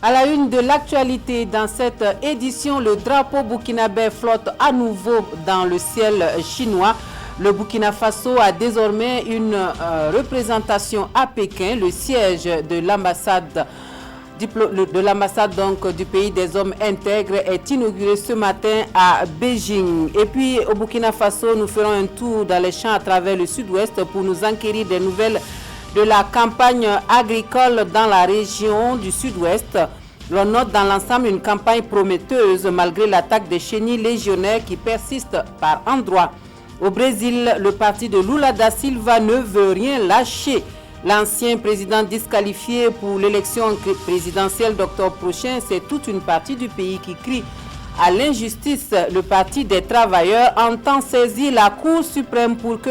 À la une de l'actualité, dans cette édition, le drapeau burkinabé flotte à nouveau dans le ciel chinois. Le Burkina Faso a désormais une représentation à Pékin. Le siège de l'ambassade du pays des hommes intègres est inauguré ce matin à Beijing. Et puis au Burkina Faso, nous ferons un tour dans les champs à travers le sud-ouest pour nous enquérir des nouvelles de la campagne agricole dans la région du sud-ouest. L'on note dans l'ensemble une campagne prometteuse malgré l'attaque des chenilles légionnaires qui persistent par endroits. Au Brésil, le parti de Lula da Silva ne veut rien lâcher. L'ancien président disqualifié pour l'élection présidentielle d'octobre prochain, c'est toute une partie du pays qui crie à l'injustice. Le parti des travailleurs entend saisir la Cour suprême pour que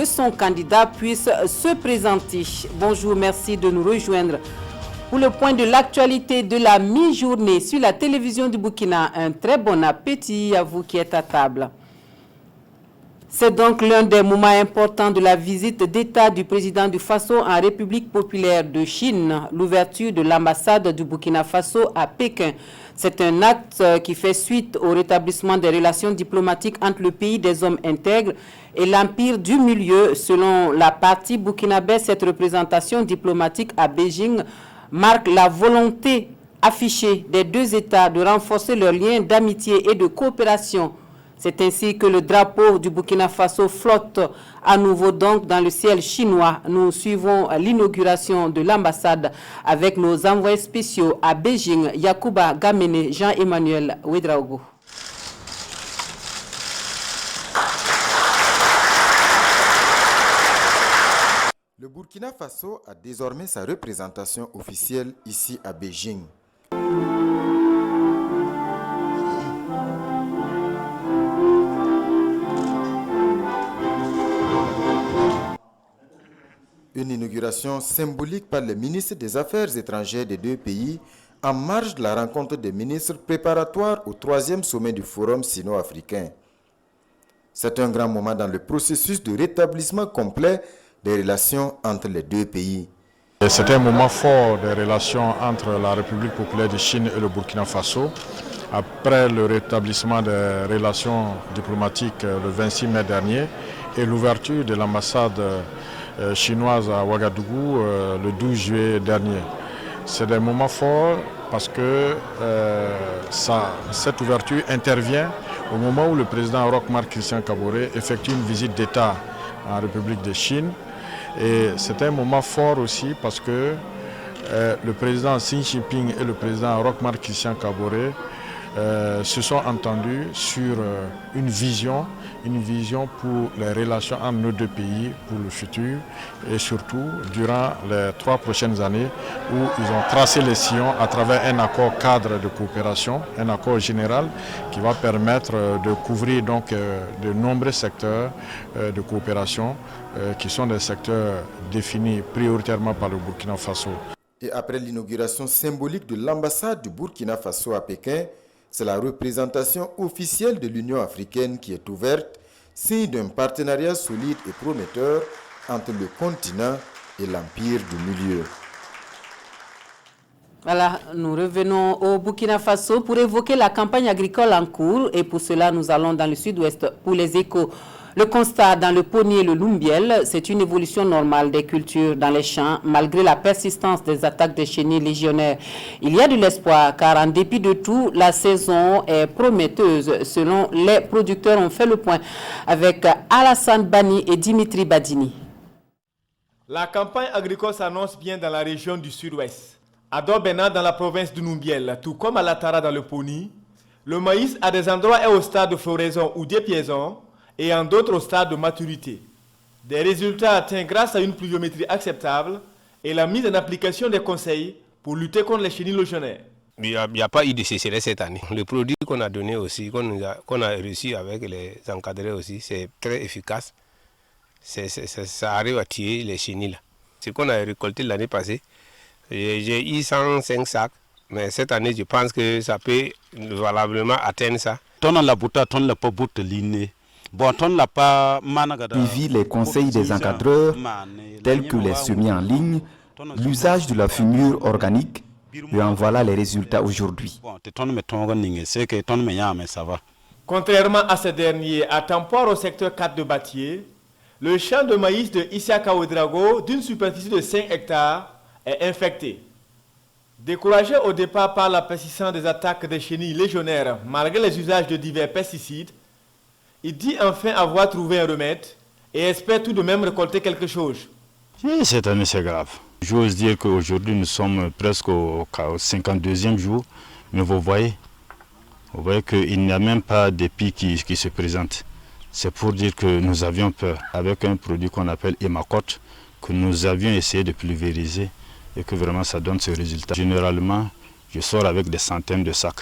son candidat puisse se présenter. Bonjour, merci de nous rejoindre pour le point de l'actualité de la mi-journée sur la télévision du Burkina. Un très bon appétit à vous qui êtes à table. C'est donc l'un des moments importants de la visite d'État du président du Faso en République populaire de Chine, l'ouverture de l'ambassade du Burkina Faso à Pékin. C'est un acte qui fait suite au rétablissement des relations diplomatiques entre le pays des hommes intègres et l'Empire du Milieu. Selon la partie burkinabé, cette représentation diplomatique à Beijing marque la volonté affichée des deux États de renforcer leurs liens d'amitié et de coopération. C'est ainsi que le drapeau du Burkina Faso flotte à nouveau donc dans le ciel chinois. Nous suivons l'inauguration de l'ambassade avec nos envoyés spéciaux à Beijing, Yacouba Gamene, Jean-Emmanuel Ouedraogo. Le Burkina Faso a désormais sa représentation officielle ici à Beijing. Une inauguration symbolique par le ministre des Affaires étrangères des deux pays en marge de la rencontre des ministres préparatoire au 3e sommet du Forum sino-africain. C'est un grand moment dans le processus de rétablissement complet des relations entre les deux pays. C'est un moment fort des relations entre la République populaire de Chine et le Burkina Faso. Après le rétablissement des relations diplomatiques le 26 mai dernier et l'ouverture de l'ambassade chinoise à Ouagadougou le 12 juillet dernier. C'est des moments forts parce que cette ouverture intervient au moment où le président Roch-Marc Christian Kaboré effectue une visite d'État en République de Chine. Et c'est un moment fort aussi parce que le président Xi Jinping et le président Roch-Marc Christian Kaboré se sont entendus sur une vision pour les relations entre nos deux pays pour le futur et surtout durant les 3 prochaines années où ils ont tracé les sillons à travers un accord cadre de coopération, un accord général qui va permettre de couvrir donc de nombreux secteurs de coopération qui sont des secteurs définis prioritairement par le Burkina Faso. Et après l'inauguration symbolique de l'ambassade du Burkina Faso à Pékin, c'est la représentation officielle de l'Union africaine qui est ouverte, signe d'un partenariat solide et prometteur entre le continent et l'Empire du Milieu. Voilà, nous revenons au Burkina Faso pour évoquer la campagne agricole en cours et pour cela nous allons dans le sud-ouest pour les échos. Le constat dans le Poni et le Lumbiel, c'est une évolution normale des cultures dans les champs, malgré la persistance des attaques des chenilles légionnaires. Il y a de l'espoir, car en dépit de tout, la saison est prometteuse. Selon les producteurs, on fait le point avec Alassane Bani et Dimitri Badini. La campagne agricole s'annonce bien dans la région du sud-ouest. À Dobena, dans la province du Lumbiel, tout comme à Latara dans le Poni, le maïs à des endroits est au stade de floraison ou d'épiaison, et en d'autres au stade de maturité. Des résultats atteints grâce à une pluviométrie acceptable et la mise en application des conseils pour lutter contre les chenilles légionnaires. Il n'y a pas eu de sécheresse cette année. Le produit qu'on a donné aussi, qu'on a reçu avec les encadrés aussi, c'est très efficace. Ça arrive à tuer les chenilles. Ce qu'on a récolté l'année passée, j'ai eu 105 sacs, mais cette année je pense que ça peut valablement atteindre ça. Suivi les conseils des encadreurs, tels que les semis en ligne, l'usage de la fumure organique Et en voilà les résultats aujourd'hui. Contrairement à ce dernier, à Tampouar au secteur 4 de Batié, le champ de maïs de Isiaka Ouedraogo, d'une superficie de 5 hectares, est infecté. Découragé au départ par la persistance des attaques des chenilles légionnaires malgré les usages de divers pesticides, il dit enfin avoir trouvé un remède et espère tout de même récolter quelque chose. Oui, cette année c'est grave. J'ose dire qu'aujourd'hui nous sommes presque au 52e jour, mais vous voyez qu'il n'y a même pas d'épi qui se présente. C'est pour dire que nous avions peur avec un produit qu'on appelle Hémacote, que nous avions essayé de pulvériser et que vraiment ça donne ce résultat. Généralement, je sors avec des centaines de sacs.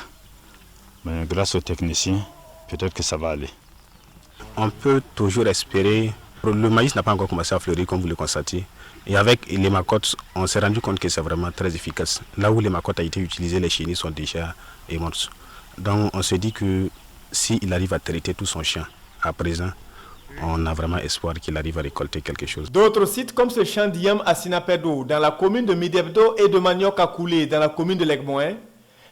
Mais grâce aux techniciens, peut-être que ça va aller. On peut toujours espérer. Le maïs n'a pas encore commencé à fleurir comme vous le constatez. Et avec l'hémacote, on s'est rendu compte que c'est vraiment très efficace. Là où l'hémacote a été utilisé, les chenilles sont déjà mortes. Donc on se dit que s'il arrive à traiter tout son champ à présent, on a vraiment espoir qu'il arrive à récolter quelque chose. D'autres sites comme ce champ d'Iam à Sinapedo, dans la commune de Midebdo, et de Manioc à Koulé, dans la commune de Legmoin,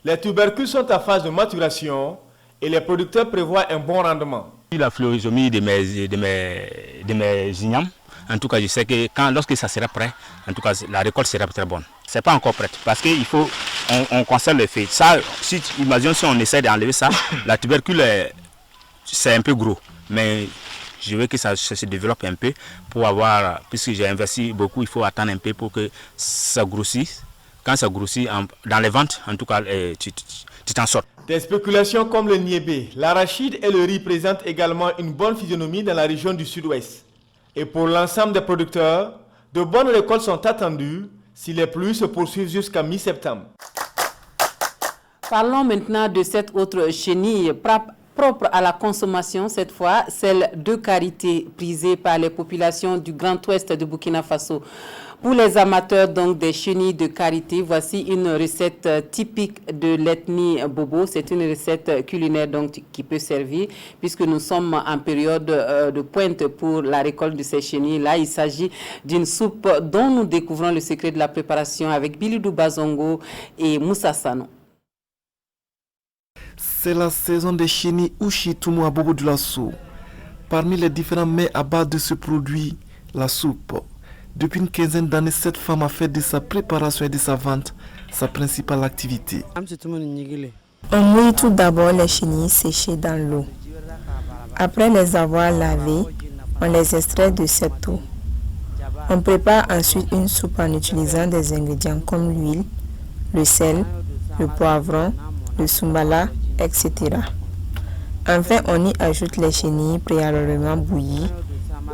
les tubercules sont en phase de maturation et les producteurs prévoient un bon rendement. La fleurisomie de mes ignames, en tout cas je sais que lorsque ça sera prêt, en tout cas la récolte sera très bonne. C'est pas encore prête parce qu'il faut on conserve les feuilles. Ça, imagine si on essaie d'enlever ça, la tubercule c'est un peu gros, mais je veux que ça se développe un peu pour avoir, puisque j'ai investi beaucoup, il faut attendre un peu pour que ça grossisse. Quand ça grossit, dans les ventes, en tout cas, tu t'en sors. Des spéculations comme le niébé, l'arachide et le riz présentent également une bonne physionomie dans la région du sud-ouest. Et pour l'ensemble des producteurs, de bonnes récoltes sont attendues si les pluies se poursuivent jusqu'à mi-septembre. Parlons maintenant de cette autre chenille propre à la consommation, cette fois, celle de karité, prisée par les populations du Grand Ouest de Burkina Faso. Pour les amateurs donc des chenilles de karité, voici une recette typique de l'ethnie Bobo. C'est une recette culinaire donc qui peut servir puisque nous sommes en période de pointe pour la récolte de ces chenilles. Là, il s'agit d'une soupe dont nous découvrons le secret de la préparation avec Bilidou Bazongo et Moussa Sano. C'est la saison des chenilles Ushitumu à Bobo de la Sou. Parmi les différents mets à base de ce produit, la soupe. Depuis une quinzaine d'années, cette femme a fait de sa préparation et de sa vente sa principale activité. On mouille tout d'abord les chenilles séchées dans l'eau. Après les avoir lavées, on les extrait de cette eau. On prépare ensuite une soupe en utilisant des ingrédients comme l'huile, le sel, le poivron, le sumbala, etc. Enfin, on y ajoute les chenilles préalablement bouillies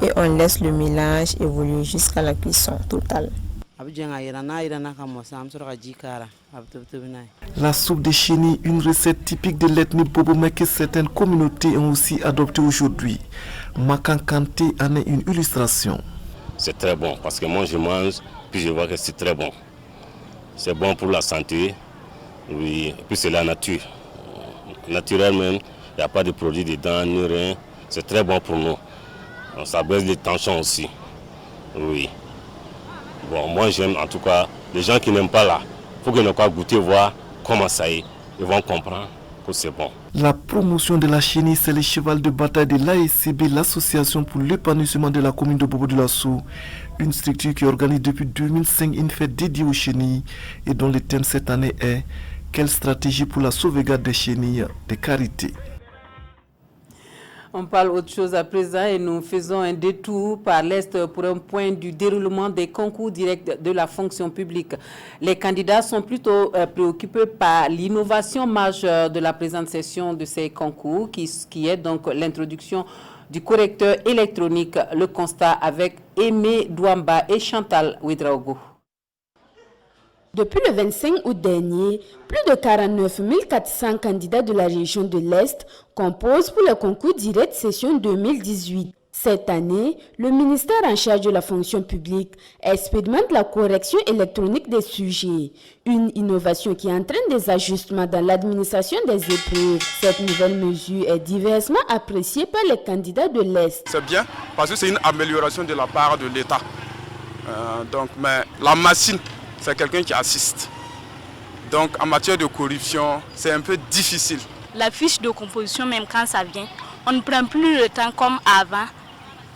et on laisse le mélange évoluer jusqu'à la cuisson totale. La soupe de chenilles, une recette typique de l'ethnie Bobo, mais que certaines communautés ont aussi adoptée aujourd'hui. Makan Kanté en est une illustration. C'est très bon parce que moi je mange, puis je vois que c'est très bon. C'est bon pour la santé, oui, et puis c'est la nature. Naturellement, il n'y a pas de produits dedans, ni rien. C'est très bon pour nous. Ça baisse les tensions aussi. Oui. Bon, moi j'aime en tout cas. Les gens qui n'aiment pas là, il faut qu'ils n'aient pas goûté, voir comment ça est. Ils vont comprendre que c'est bon. La promotion de la chenille, c'est le cheval de bataille de l'ASCB, l'association pour l'épanouissement de la commune de Bobo de la Sou. Une structure qui organise depuis 2005 une fête dédiée aux chenilles et dont le thème cette année est « Quelle stratégie pour la sauvegarde des chenilles de karité ?» On parle autre chose à présent et nous faisons un détour par l'Est pour un point du déroulement des concours directs de la fonction publique. Les candidats sont plutôt préoccupés par l'innovation majeure de la présente session de ces concours qui est donc l'introduction du correcteur électronique. Le constat avec Aimé Douamba et Chantal Ouedraogo. Depuis le 25 août dernier, plus de 49 400 candidats de la région de l'Est composent pour le concours direct session 2018. Cette année, le ministère en charge de la fonction publique expérimente la correction électronique des sujets, une innovation qui entraîne des ajustements dans l'administration des épreuves. Cette nouvelle mesure est diversement appréciée par les candidats de l'Est. C'est bien parce que c'est une amélioration de la part de l'État. Mais la machine, c'est quelqu'un qui assiste. Donc en matière de corruption, c'est un peu difficile. La fiche de composition, même quand ça vient, on ne prend plus le temps comme avant,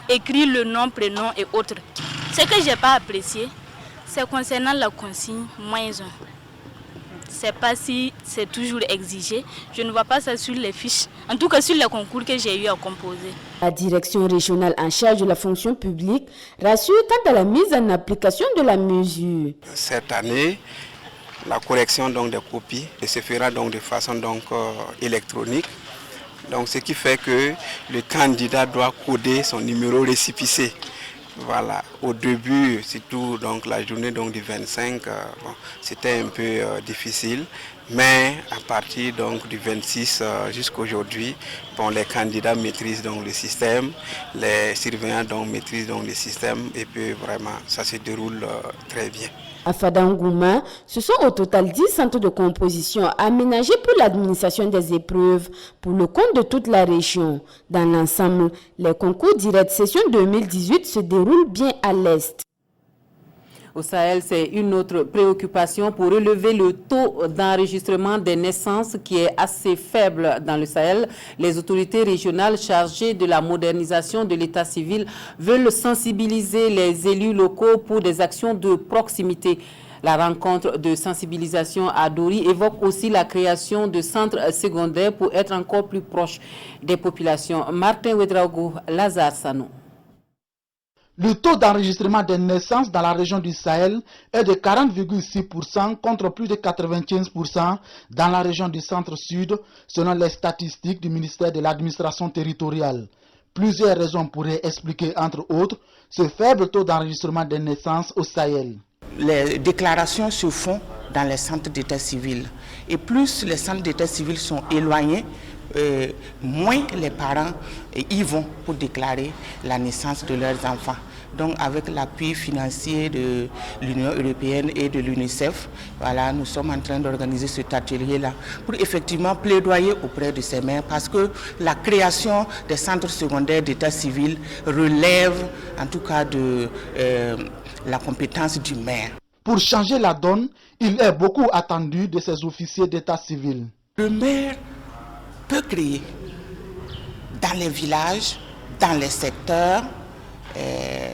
écrire le nom, prénom et autres. Ce que je n'ai pas apprécié, c'est concernant la consigne -1. Je ne sais pas si c'est toujours exigé. Je ne vois pas ça sur les fiches, en tout cas sur les concours que j'ai eu à composer. La direction régionale en charge de la fonction publique rassure quant à la mise en application de la mesure. Cette année, la correction donc, des copies se fera donc, de façon électronique. Donc, ce qui fait que le candidat doit coder son numéro récépissé. Voilà. Au début, surtout donc, la journée donc, du 25, c'était un peu difficile. Mais à partir donc, du 26 jusqu'à aujourd'hui, les candidats maîtrisent donc, le système, les surveillants donc, maîtrisent donc, le système et puis vraiment ça se déroule très bien. À Fadangouma, ce sont au total 10 centres de composition aménagés pour l'administration des épreuves pour le compte de toute la région. Dans l'ensemble, les concours directs session 2018 se déroulent bien à l'Est. Au Sahel, c'est une autre préoccupation pour relever le taux d'enregistrement des naissances qui est assez faible dans le Sahel. Les autorités régionales chargées de la modernisation de l'état civil veulent sensibiliser les élus locaux pour des actions de proximité. La rencontre de sensibilisation à Dori évoque aussi la création de centres secondaires pour être encore plus proche des populations. Martin Ouedraogo, Lazare Sano. Le taux d'enregistrement des naissances dans la région du Sahel est de 40,6% contre plus de 95% dans la région du centre-sud, selon les statistiques du ministère de l'administration territoriale. Plusieurs raisons pourraient expliquer, entre autres, ce faible taux d'enregistrement des naissances au Sahel. Les déclarations se font dans les centres d'état civil. Et plus les centres d'état civil sont éloignés, moins les parents y vont pour déclarer la naissance de leurs enfants. Donc avec l'appui financier de l'Union européenne et de l'UNICEF, voilà, nous sommes en train d'organiser cet atelier-là pour effectivement plaidoyer auprès de ces mères parce que la création des centres secondaires d'état civil relève en tout cas de la compétence du maire. Pour changer la donne, il est beaucoup attendu de ces officiers d'état civil. Le maire peut créer dans les villages, dans les secteurs et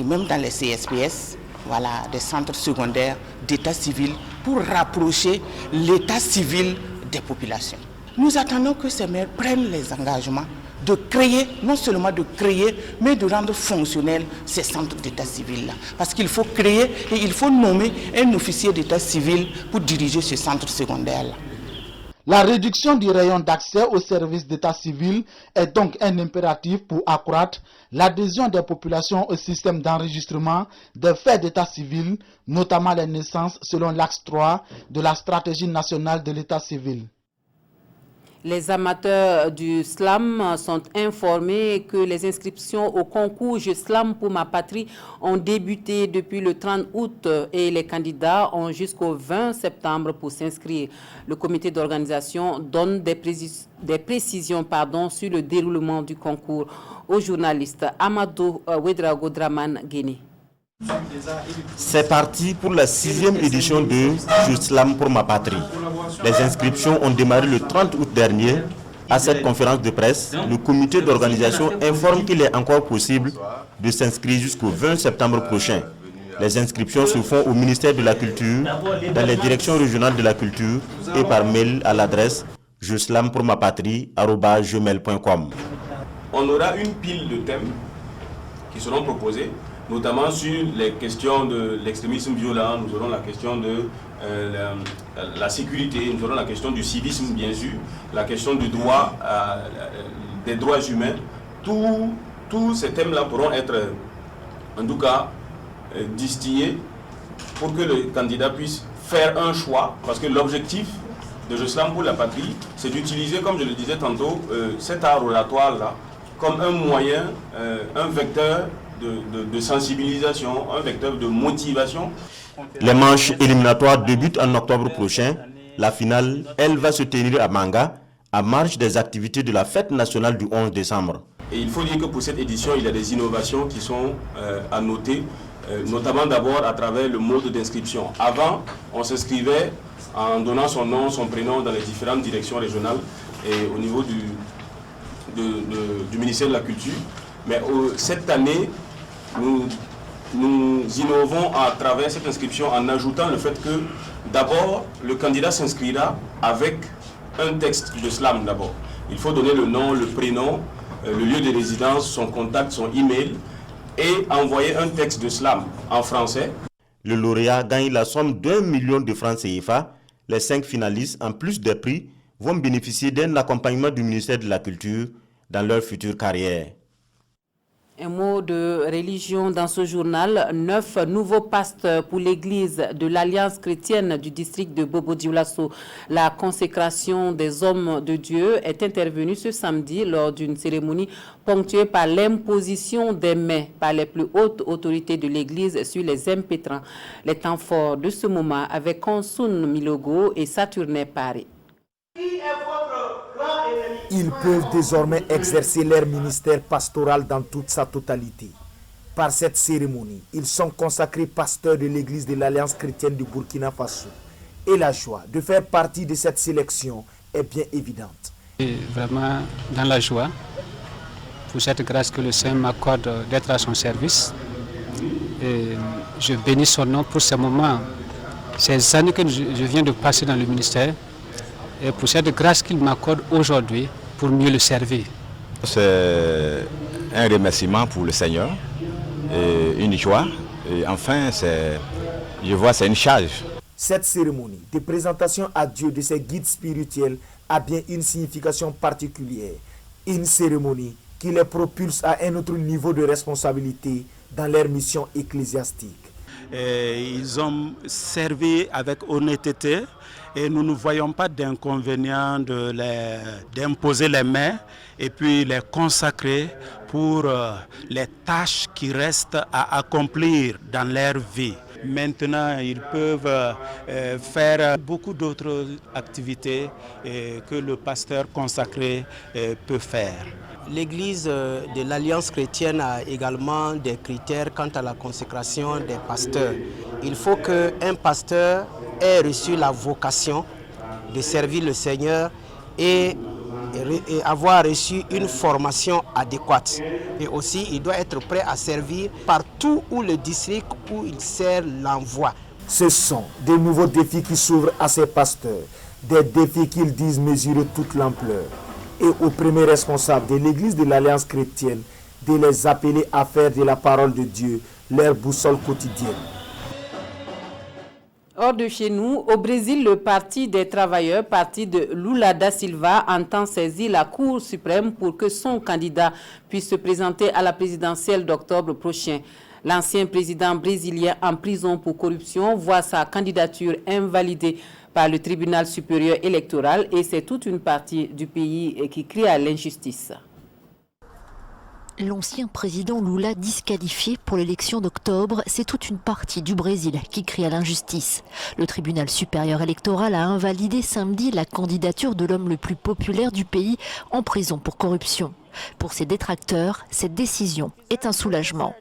même dans les CSPS, voilà, des centres secondaires d'état civil pour rapprocher l'état civil des populations. Nous attendons que ces maires prennent les engagements de créer, non seulement de créer, mais de rendre fonctionnels ces centres d'état civil-là. Parce qu'il faut créer et il faut nommer un officier d'état civil pour diriger ce centre secondaire-là. La réduction du rayon d'accès aux services d'état civil est donc un impératif pour accroître l'adhésion des populations au système d'enregistrement des faits d'état civil, notamment les naissances selon l'axe 3 de la stratégie nationale de l'état civil. Les amateurs du slam sont informés que les inscriptions au concours Je Slam pour ma patrie ont débuté depuis le 30 août et les candidats ont jusqu'au 20 septembre pour s'inscrire. Le comité d'organisation donne des précisions sur le déroulement du concours au journaliste Amadou Ouedraogo Draman Guéné. C'est parti pour la 6e édition de Je Slam pour ma patrie. Les inscriptions ont démarré le 30 août dernier. À cette conférence de presse, le comité d'organisation informe qu'il est encore possible de s'inscrire jusqu'au 20 septembre prochain. Les inscriptions se font au ministère de la Culture, dans les directions régionales de la culture et par mail à l'adresse jeslampourmapatrie@gmail.com. On aura une pile de thèmes qui seront proposés, notamment sur les questions de l'extrémisme violent. Nous aurons la question de la sécurité, nous aurons la question du civisme bien sûr, la question du droit, des droits humains. Tous ces thèmes-là pourront être en tout cas distillés pour que le candidat puisse faire un choix, parce que l'objectif de Je Slam pour la patrie, c'est d'utiliser, comme je le disais tantôt, cet art oratoire-là comme un moyen, un vecteur de sensibilisation, un vecteur de motivation. Les manches éliminatoires débutent en octobre prochain. La finale, elle va se tenir à Manga, à marge des activités de la fête nationale du 11 décembre. Et il faut dire que pour cette édition, il y a des innovations qui sont à noter, notamment d'abord à travers le mode d'inscription. Avant, on s'inscrivait en donnant son nom, son prénom dans les différentes directions régionales et au niveau du ministère de la Culture. Mais cette année, nous innovons à travers cette inscription en ajoutant le fait que d'abord, le candidat s'inscrira avec un texte de slam d'abord. Il faut donner le nom, le prénom, le lieu de résidence, son contact, son email et envoyer un texte de slam en français. Le lauréat gagne la somme d'1 million de francs CFA. Les 5 finalistes, en plus des prix, vont bénéficier d'un accompagnement du ministère de la Culture dans leur future carrière. Un mot de religion dans ce journal. 9 nouveaux pasteurs pour l'église de l'Alliance chrétienne du district de Bobo-Dioulasso. La consécration des hommes de Dieu est intervenue ce samedi lors d'une cérémonie ponctuée par l'imposition des mains par les plus hautes autorités de l'église sur les impétrants. Les temps forts de ce moment avec Konsun Milogo et Saturne Paris. Ils peuvent désormais exercer leur ministère pastoral dans toute sa totalité. Par cette cérémonie, ils sont consacrés pasteurs de l'église de l'Alliance chrétienne du Burkina Faso. Et la joie de faire partie de cette sélection est bien évidente. Et vraiment dans la joie pour cette grâce que le Seigneur m'accorde d'être à son service. Et je bénis son nom pour ce moment, ces années que je viens de passer dans le ministère. Et pour cette grâce qu'il m'accorde aujourd'hui pour mieux le servir. C'est un remerciement pour le Seigneur, et une joie, et enfin, je vois c'est une charge. Cette cérémonie de présentation à Dieu de ses guides spirituels a bien une signification particulière. Une cérémonie qui les propulse à un autre niveau de responsabilité dans leur mission ecclésiastique. Et ils ont servi avec honnêteté et nous ne voyons pas d'inconvénient d'imposer les mains et puis les consacrer pour les tâches qui restent à accomplir dans leur vie. Maintenant, ils peuvent faire beaucoup d'autres activités que le pasteur consacré peut faire. L'Église de l'Alliance chrétienne a également des critères quant à la consécration des pasteurs. Il faut qu'un pasteur ait reçu la vocation de servir le Seigneur et avoir reçu une formation adéquate. Et aussi, il doit être prêt à servir partout où le district où il sert l'envoie. Ce sont des nouveaux défis qui s'ouvrent à ces pasteurs, des défis qu'ils disent mesurer toute l'ampleur. Et aux premiers responsables de l'Église de l'Alliance chrétienne de les appeler à faire de la parole de Dieu leur boussole quotidienne. Hors de chez nous, au Brésil, le Parti des travailleurs, parti de Lula da Silva, entend saisir la Cour suprême pour que son candidat puisse se présenter à la présidentielle d'octobre prochain. L'ancien président brésilien en prison pour corruption voit sa candidature invalidée par le tribunal supérieur électoral et c'est toute une partie du pays qui crie à l'injustice. L'ancien président Lula disqualifié pour l'élection d'octobre, c'est toute une partie du Brésil qui crie à l'injustice. Le tribunal supérieur électoral a invalidé samedi la candidature de l'homme le plus populaire du pays en prison pour corruption. Pour ses détracteurs, cette décision est un soulagement.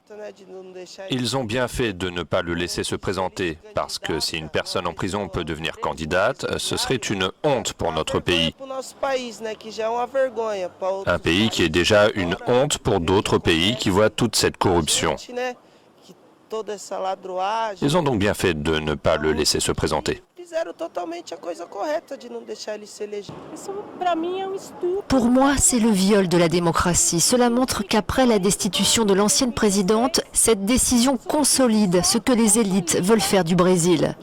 Ils ont bien fait de ne pas le laisser se présenter, parce que si une personne en prison peut devenir candidate, ce serait une honte pour notre pays. Un pays qui est déjà une honte pour d'autres pays qui voient toute cette corruption. Ils ont donc bien fait de ne pas le laisser se présenter. Pour moi, c'est le viol de la démocratie. Cela montre qu'après la destitution de l'ancienne présidente, cette décision consolide ce que les élites veulent faire du Brésil.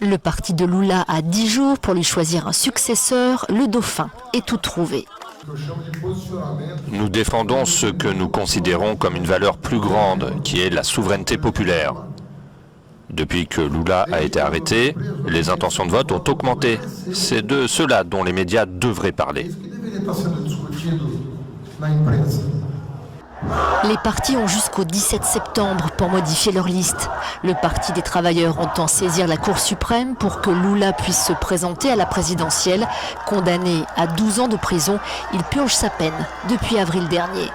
Le parti de Lula a 10 jours pour lui choisir un successeur. Le dauphin est tout trouvé. Nous défendons ce que nous considérons comme une valeur plus grande, qui est la souveraineté populaire. Depuis que Lula a été arrêté, les intentions de vote ont augmenté. C'est de cela dont les médias devraient parler. Les partis ont jusqu'au 17 septembre pour modifier leur liste. Le Parti des travailleurs entend saisir la Cour suprême pour que Lula puisse se présenter à la présidentielle. Condamné à 12 ans de prison, il purge sa peine depuis avril dernier.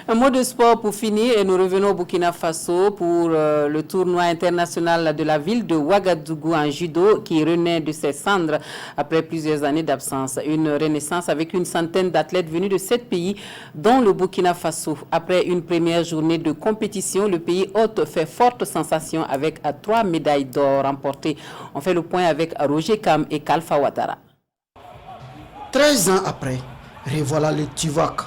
Un mot de sport pour finir et nous revenons au Burkina Faso pour le tournoi international de la ville de Ouagadougou en judo qui renaît de ses cendres après plusieurs années d'absence. Une renaissance avec une centaine d'athlètes venus de 7 pays dont le Burkina Faso. Après une première journée de compétition, le pays hôte fait forte sensation avec 3 médailles d'or remportées. On fait le point avec Roger Kam et Kalfa Ouattara. 13 ans après, revoilà le Tivak,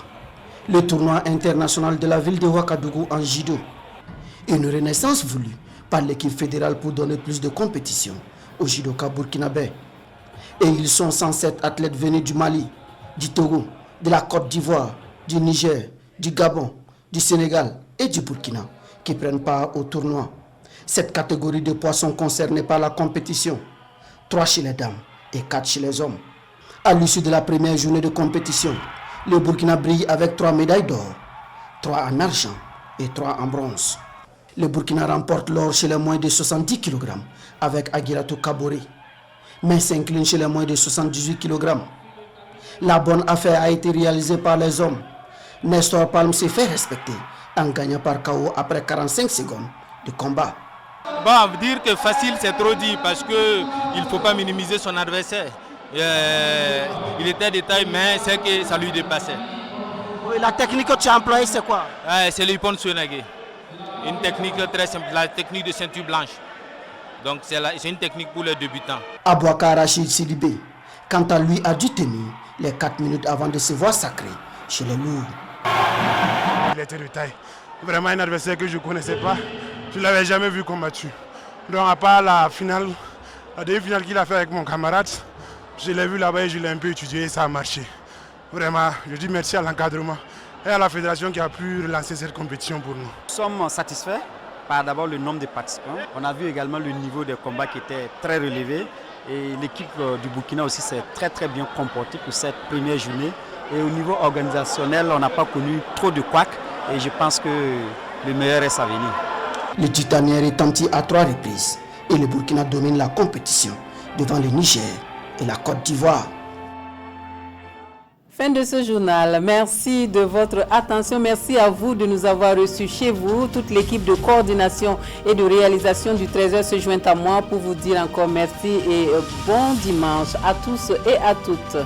le tournoi international de la ville de Ouagadougou en judo. Une renaissance voulue par l'équipe fédérale pour donner plus de compétition au judoka burkinabé. Et ils sont 107 athlètes venus du Mali, du Togo, de la Côte d'Ivoire, du Niger, du Gabon, du Sénégal et du Burkina qui prennent part au tournoi. Cette catégorie de poids sont concernés par la compétition. 3 chez les dames et 4 chez les hommes. À l'issue de la première journée de compétition, le Burkina brille avec 3 médailles d'or, 3 en argent et 3 en bronze. Le Burkina remporte l'or chez les moins de 70 kg avec Aguiratou Kabore, mais s'incline chez les moins de 78 kg. La bonne affaire a été réalisée par les hommes. Nestor Palm s'est fait respecter en gagnant par KO après 45 secondes de combat. Bon, dire que facile c'est trop dit parce qu'il ne faut pas minimiser son adversaire. Il était de taille, mais c'est que ça lui dépassait. Oui, la technique que tu as employée, c'est quoi? C'est l'Ippon Sonagé. Une technique très simple, la technique de ceinture blanche. Donc c'est une technique pour les débutants. Abouaka Rachid Sidibé, quant à lui, a dû tenir les 4 minutes avant de se voir sacré chez les lourds. Il était de taille. Vraiment un adversaire que je ne connaissais pas. Je ne l'avais jamais vu combattu. Donc à part la finale, la demi-finale qu'il a fait avec mon camarade, je l'ai vu là-bas et je l'ai un peu étudié et ça a marché. Vraiment, je dis merci à l'encadrement et à la fédération qui a pu relancer cette compétition pour nous. Nous sommes satisfaits par d'abord le nombre de participants. On a vu également le niveau des combats qui était très relevé. Et l'équipe du Burkina aussi s'est très bien comportée pour cette première journée. Et au niveau organisationnel, on n'a pas connu trop de couacs et je pense que le meilleur reste à venir. Le titanière est tenti à 3 reprises et le Burkina domine la compétition devant le Niger et la Côte d'Ivoire. Fin de ce journal. Merci de votre attention. Merci à vous de nous avoir reçus chez vous. Toute l'équipe de coordination et de réalisation du 13h se joint à moi pour vous dire encore merci et bon dimanche à tous et à toutes.